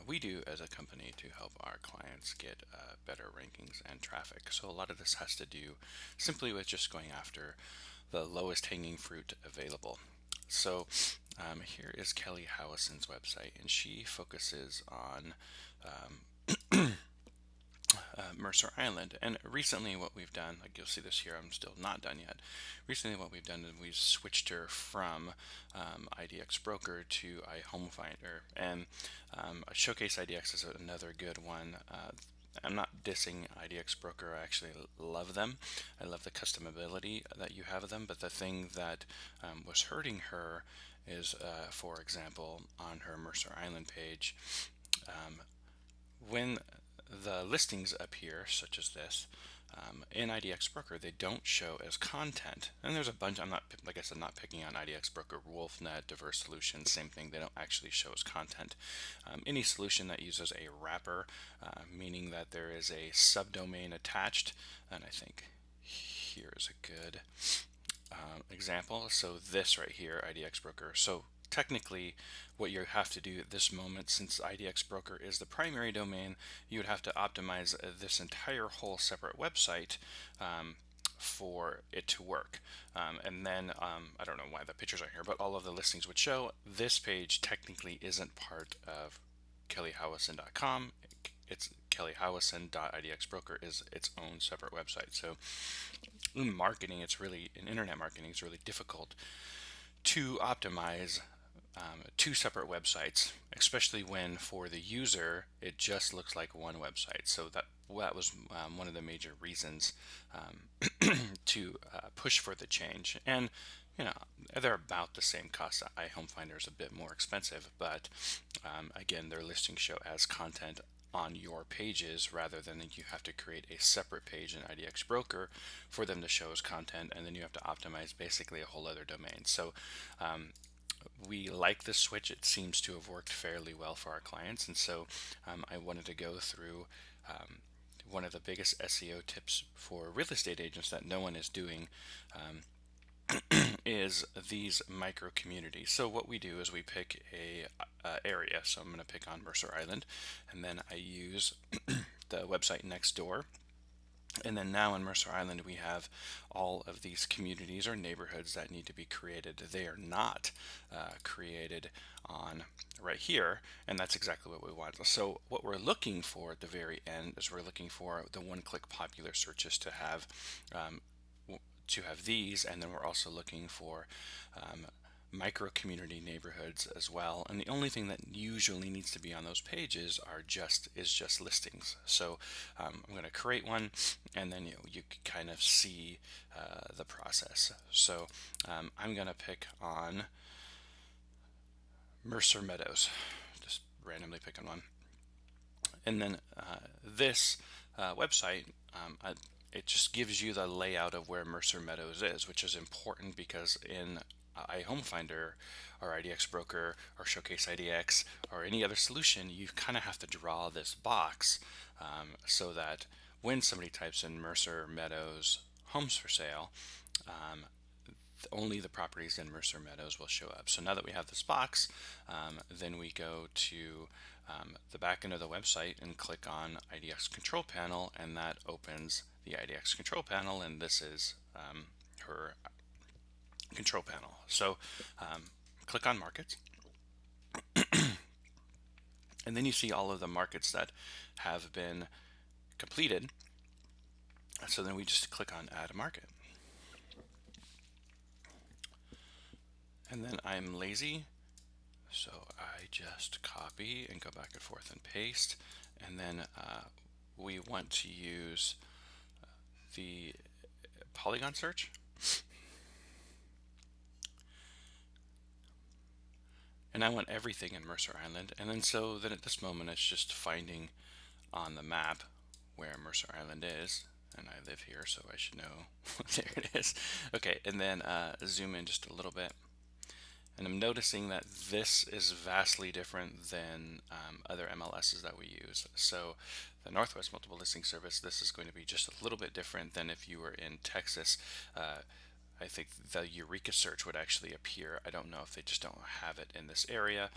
we do as a company to help our clients get better rankings and traffic. So a lot of this has to do simply with just going after the lowest hanging fruit available. So here is Kelly Howison's website, and she focuses on Mercer Island. And recently, what we've done, like you'll see this here, I'm still not done yet. Recently, what we've done is we've switched her from IDX Broker to iHomeFinder, and Showcase IDX is another good one. I'm not dissing IDX Broker. I actually love them. I love the customability that you have of them. But the thing that was hurting her is, for example, on her Mercer Island page, when the listings appear, such as this, in IDX Broker, they don't show as content. And there's a bunch, I'm not, like I said, not picking on IDX Broker, WolfNet, Diverse Solutions, same thing, they don't actually show as content. Any solution that uses a wrapper, meaning that there is a subdomain attached, and I think here's a good example. So this right here, IDX Broker. So technically, what you have to do at this moment, since IDX Broker is the primary domain, you would have to optimize this entire whole separate website for it to work. And then I don't know why the pictures are here, but all of the listings would show. This page technically isn't part of kellyhowison.com. It's kellyhowison.idxbroker is its own separate website. So in marketing, in internet marketing, it's really difficult to optimize two separate websites, especially when for the user it just looks like one website. So that was one of the major reasons to push for the change. And they're about the same cost. iHomeFinder is a bit more expensive, but again, their listings show as content on your pages rather than you have to create a separate page in IDX Broker for them to show as content, and then you have to optimize basically a whole other domain. So we like this switch. It seems to have worked fairly well for our clients, and so I wanted to go through one of the biggest SEO tips for real estate agents that no one is doing. Is these micro communities. So what we do is we pick a area. So I'm going to pick on Mercer Island, and then I use the website next door. And then now in Mercer Island, we have all of these communities or neighborhoods that need to be created. They are not created on right here, and that's exactly what we want. So what we're looking for at the very end is we're looking for the one-click popular searches to have these, and then we're also looking for micro community neighborhoods as well. And the only thing that usually needs to be on those pages is just listings. So I'm going to create one, and then you can kind of see the process. So I'm going to pick on Mercer Meadows, just randomly pick on one, and then this website. It just gives you the layout of where Mercer Meadows is, which is important because in iHomeFinder or IDX Broker or Showcase IDX or any other solution, you kind of have to draw this box so that when somebody types in Mercer Meadows homes for sale, only the properties in Mercer Meadows will show up. So now that we have this box, then we go to the back end of the website and click on IDX Control Panel, and that opens the IDX Control Panel, and this is her control panel. So click on Markets, and then you see all of the markets that have been completed. So then we just click on Add a Market. And then I'm lazy, so I just copy and go back and forth and paste. And then we want to use the polygon search. And I want everything in Mercer Island. And then at this moment, it's just finding on the map where Mercer Island is. And I live here, so I should know. There it is. Okay, and then zoom in just a little bit. And I'm noticing that this is vastly different than other MLSs that we use. So the Northwest Multiple Listing Service, this is going to be just a little bit different than if you were in Texas. I think the Eureka search would actually appear. I don't know if they just don't have it in this area.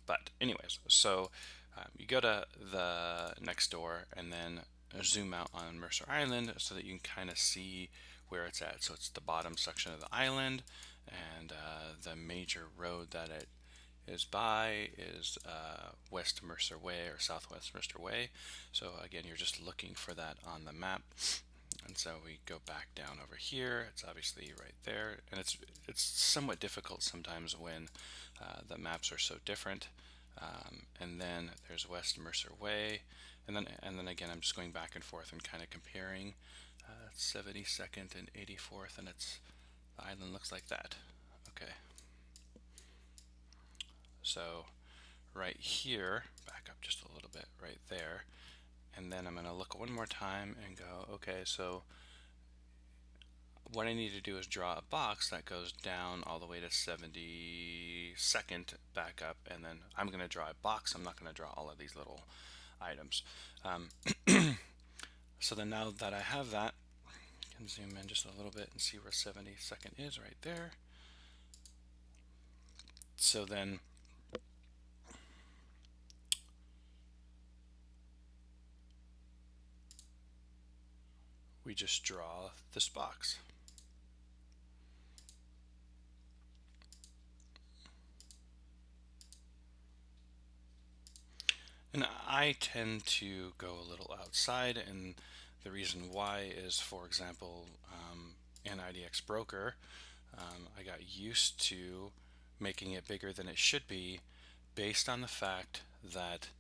But anyways, so you go to the next door and then zoom out on Mercer Island so that you can kind of see where it's at. So it's the bottom section of the island, and the major road that it is by is West Mercer Way or Southwest Mercer Way. So again, you're just looking for that on the map. And so we go back down over here. It's obviously right there, and it's somewhat difficult sometimes when the maps are so different. And then there's West Mercer Way, and then again, I'm just going back and forth and kind of comparing 72nd and 84th, and the island looks like that. Okay, so right here, back up just a little bit, right there, and then I'm going to look one more time and go, okay, so what I need to do is draw a box that goes down all the way to 72nd back up, and then I'm going to draw a box. I'm not going to draw all of these little items. So then now that I have that, I can zoom in just a little bit and see where 72nd is right there. So then we just draw this box. And I tend to go a little outside, and the reason why is, for example, in IDX Broker, I got used to making it bigger than it should be based on the fact that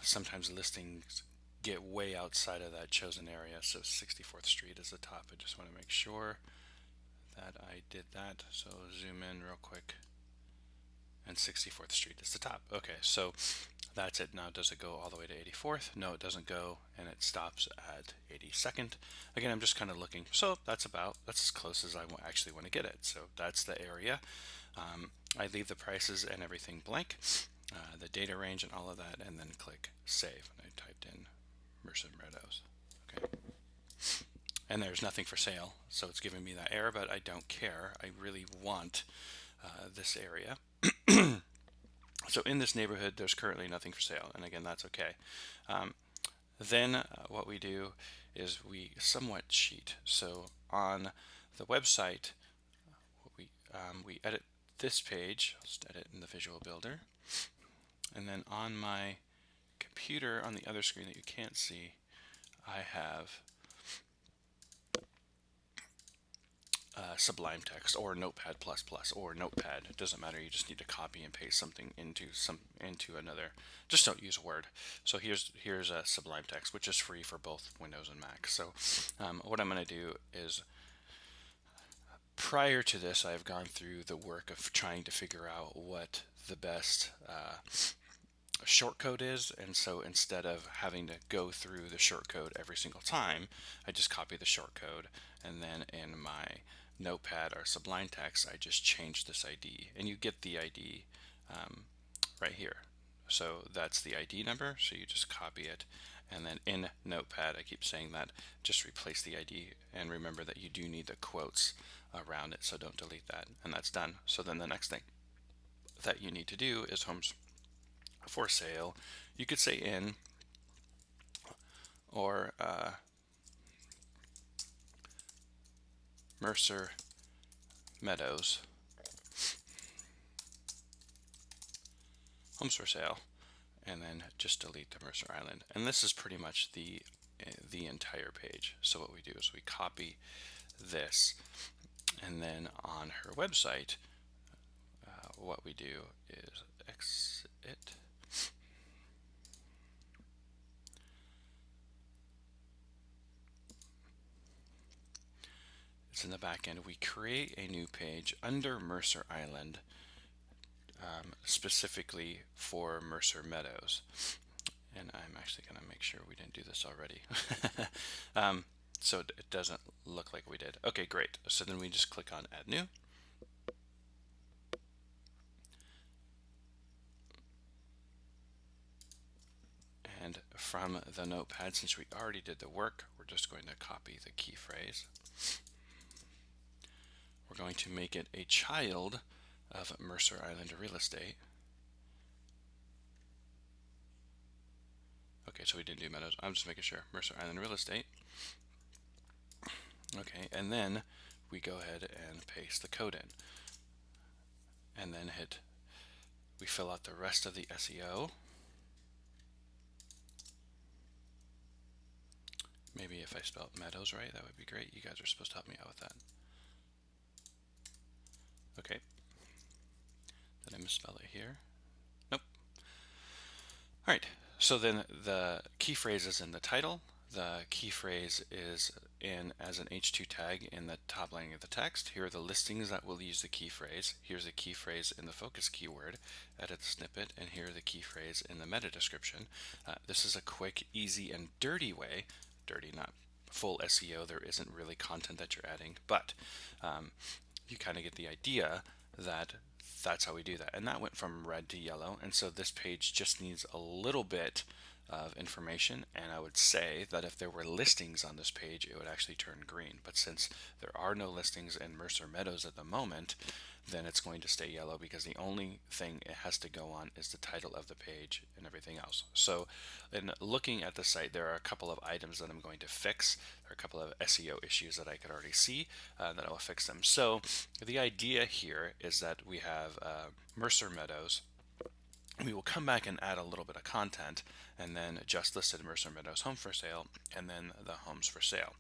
sometimes listings get way outside of that chosen area. So 64th Street is the top. I just want to make sure that I did that. So zoom in real quick, and 64th Street is the top. Okay, so that's it. Now, does it go all the way to 84th? No, it doesn't go, and it stops at 82nd. Again, I'm just kind of looking. So that's as close as I actually want to get it. So that's the area. I leave the prices and everything blank, the data range and all of that, and then click save. And I typed in Mercer Meadows. Okay. And there's nothing for sale, so it's giving me that error, but I don't care. I really want this area. So in this neighborhood, there's currently nothing for sale, and again, that's okay. Then what we do is we somewhat cheat. So on the website, we edit this page. I'll just edit in the Visual Builder, and then on my computer, on the other screen that you can't see, I have Sublime Text or Notepad++ or Notepad. It doesn't matter. You just need to copy and paste something into another. Just don't use Word. So here's a Sublime Text, which is free for both Windows and Mac. So what I'm going to do is, prior to this, I've gone through the work of trying to figure out what the best shortcode is, and so instead of having to go through the shortcode every single time, I just copy the shortcode, and then in my Notepad or Sublime Text, I just change this ID, and you get the ID right here. So that's the ID number, so you just copy it, and then in Notepad, I keep saying that, just replace the ID, and remember that you do need the quotes around it, so don't delete that, and that's done. So then the next thing that you need to do is homes for sale. You could say in, or Mercer Meadows homes for sale, and then just delete the Mercer Island. And this is pretty much the entire page. So what we do is we copy this, and then on her website, what we do is exit. It's in the back end. We create a new page under Mercer Island, specifically for Mercer Meadows. And I'm actually going to make sure we didn't do this already. So it doesn't look like we did. Okay, great. So then we just click on Add New. And from the notepad, since we already did the work, we're just going to copy the key phrase. We're going to make it a child of Mercer Island Real Estate. so we didn't do Meadows. I'm just making sure. Mercer Island Real Estate. Okay, and then we go ahead and paste the code in, and then we fill out the rest of the SEO. Maybe if I spelled Meadows right, that would be great. You guys are supposed to help me out with that. Okay. Did I misspell it here? Nope. All right. So then the key phrase is in the title. The key phrase is in as an H2 tag in the top line of the text. Here are the listings that will use the key phrase. Here's the key phrase in the focus keyword. Edit the snippet, and here are the key phrase in the meta description. This is a quick, easy, and dirty way. Dirty, not full SEO. There isn't really content that you're adding, but you kind of get the idea that that's how we do that. And that went from red to yellow, and so this page just needs a little bit of information, and I would say that if there were listings on this page, it would actually turn green. But since there are no listings in Mercer Meadows at the moment, then it's going to stay yellow, because the only thing it has to go on is the title of the page and everything else. So in looking at the site, there are a couple of items that I'm going to fix. There are a couple of SEO issues that I could already see that I will fix them. So the idea here is that we have Mercer Meadows. We will come back and add a little bit of content, and then just listed Mercer Meadows home for sale, and then the homes for sale.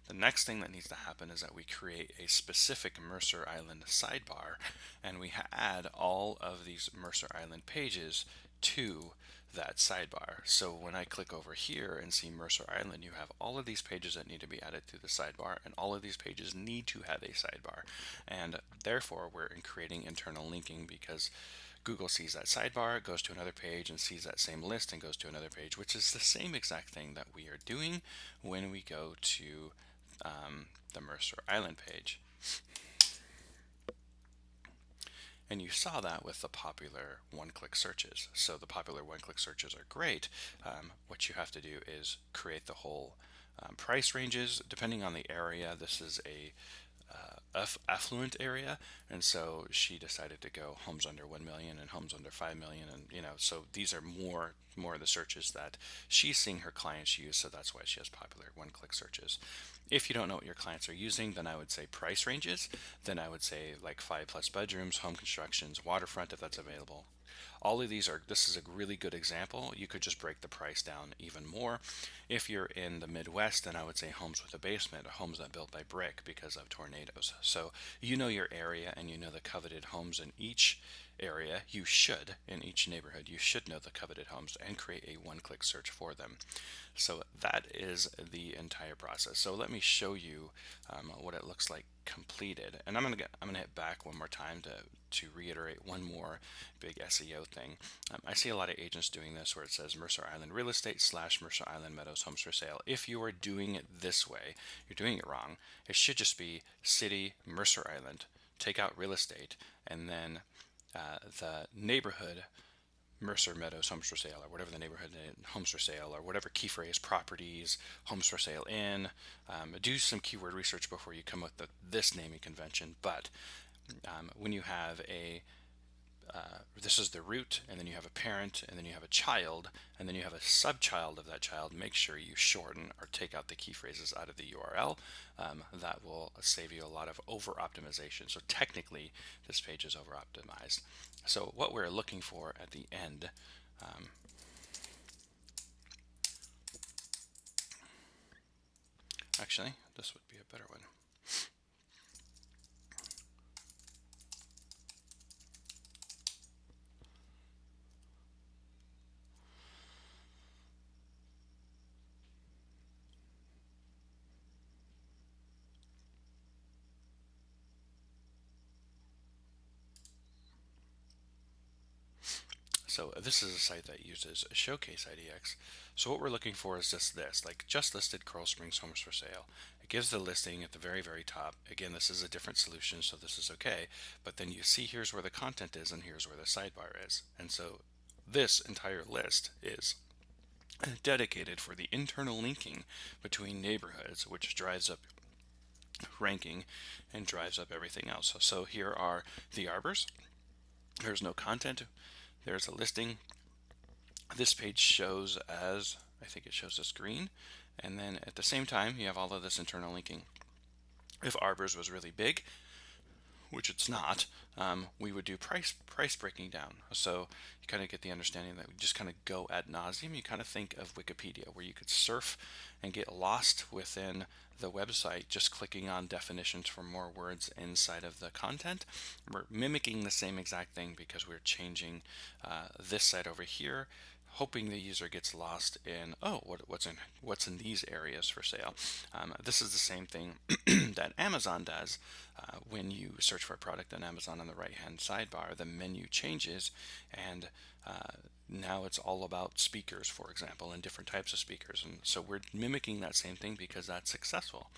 The next thing that needs to happen is that we create a specific Mercer Island sidebar, and we add all of these Mercer Island pages to that sidebar. So when I click over here and see Mercer Island, you have all of these pages that need to be added to the sidebar, and all of these pages need to have a sidebar. And therefore, we're creating internal linking, because Google sees that sidebar, goes to another page, and sees that same list and goes to another page, which is the same exact thing that we are doing when we go to the Mercer Island page. And you saw that with the popular one-click searches. So the popular one-click searches are great. What you have to do is create the whole price ranges. Depending on the area, this is a affluent area, and so she decided to go homes under 1 million and homes under 5 million, and so these are more of the searches that she's seeing her clients use, so that's why she has popular one-click searches. If you don't know what your clients are using, then I would say price ranges. Then I would say like 5+ bedrooms, home constructions, waterfront if that's available. All of these this is a really good example. You could just break the price down even more. If you're in the Midwest, then I would say homes with a basement, or homes that built by brick because of tornadoes. So you know your area, and you know the coveted homes in each area. You should, in each neighborhood, you should know the coveted homes and create a one-click search for them. So that is the entire process. So let me show you what it looks like completed, and I'm gonna hit back one more time to reiterate one more big SEO thing. I see a lot of agents doing this where it says Mercer Island Real Estate / Mercer Island Meadows Homes for Sale. If you are doing it this way, you're doing it wrong. It should just be City Mercer Island, take out real estate, and then the neighborhood Mercer Meadows Homes for Sale, or whatever the neighborhood homes for sale, or whatever key phrase, properties, homes for sale in. Do some keyword research before you come up with this naming convention. But when you have this is the root, and then you have a parent, and then you have a child, and then you have a subchild of that child, make sure you shorten or take out the key phrases out of the URL. That will save you a lot of over optimization. So technically, this page is over optimized. So what we're looking for at the end, actually, this would be a better one. So this is a site that uses Showcase IDX. So what we're looking for is just this, like just listed Coral Springs homes for sale. It gives the listing at the very, very top. Again, this is a different solution, so this is okay. But then you see here's where the content is, and here's where the sidebar is. And so this entire list is dedicated for the internal linking between neighborhoods, which drives up ranking and drives up everything else. So here are the arbors. There's no content. There's a listing. This page shows as I think it shows us green. And then at the same time, you have all of this internal linking. If Arbors was really big, which it's not, we would do price breaking down. So you kind of get the understanding that we just kind of go ad nauseum. You kind of think of Wikipedia, where you could surf and get lost within the website just clicking on definitions for more words inside of the content. We're mimicking the same exact thing because we're changing this site over here, hoping the user gets lost in, oh, what's in these areas for sale. This is the same thing that Amazon does. When you search for a product on Amazon, on the right hand sidebar, the menu changes, and now it's all about speakers, for example, and different types of speakers. And so we're mimicking that same thing because that's successful.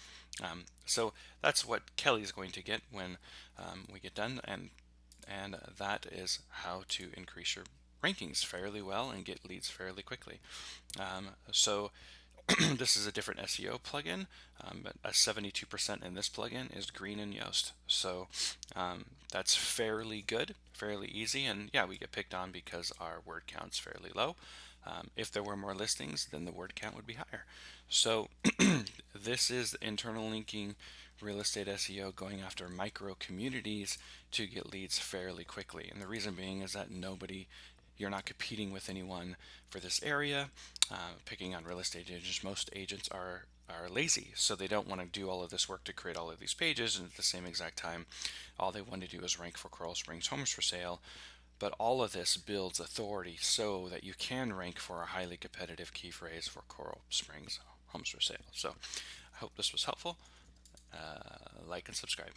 So that's what Kelly's going to get when we get done, and that is how to increase your rankings fairly well and get leads fairly quickly. So this is a different SEO plugin, but a 72% in this plugin is green in Yoast. So that's fairly good, fairly easy, and yeah, we get picked on because our word count's fairly low. If there were more listings, then the word count would be higher. So this is internal linking real estate SEO, going after micro communities to get leads fairly quickly. And the reason being is that you're not competing with anyone for this area. Picking on real estate agents, most agents are lazy, so they don't want to do all of this work to create all of these pages, and at the same exact time, all they want to do is rank for Coral Springs homes for sale. But all of this builds authority so that you can rank for a highly competitive key phrase for Coral Springs homes for sale. So I hope this was helpful. Like and subscribe.